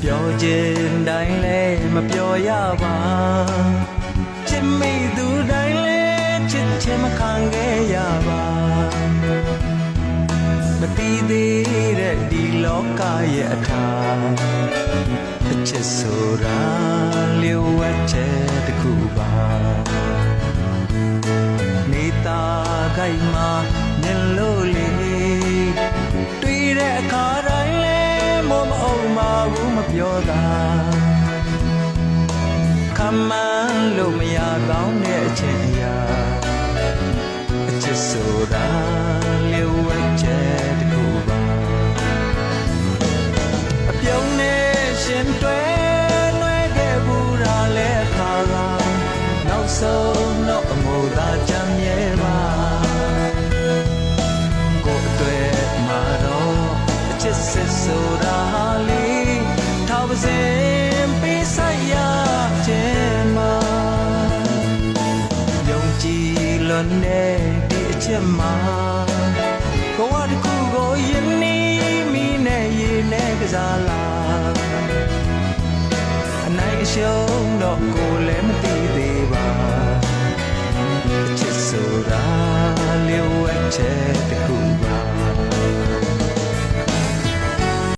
ပြောခြင်းတိုင်းလဲမပြောရပါချစ်မိသူတိုင်းလဲချစ်ချင်မခံခဲ့ရပါမတည်သေးတဲ့ဒီလောကရဲ့အထာအချစ်ဆိုတာလျှို့ဝှက်ချက်တစ်ခုပါနေတာခိုက်မှာမြင်လို့လေတွေ့တဲ့အခါတိုင်းလဲမအောင်မဘူးမပြောတာခမန်းလို့မရကောင်းတဲ့အချင်းအရာအချစ်ဆိုတာလျှို့ဝှက်ချက်တစ်ခုပါအပြုံးနဲ့ရှင်တွဲနှွဲခဲ့ဘူးတာလဲခါကနောက်ဆုံးတော့အမိုသာချမ်းမြဲပါကိုယ်အတွက်မှာတော့အချစ်စစ်ဆိုတာလေးထောက်ပါစေပေးဆိုင်ရခြင်းမှာယုံကြည်လွန်တဲ့ဒီအချစ်မှာဘဝတစ်ခုကိုယဉ်နီးမိနဲ့ရေနဲ့ကစားလာအနိုင်အရှုံးတော့ကိုယ်လည်းမသိသေးပါအချစ်ဆိုတာလျှို့ဝှက်ချက်တစ်ခု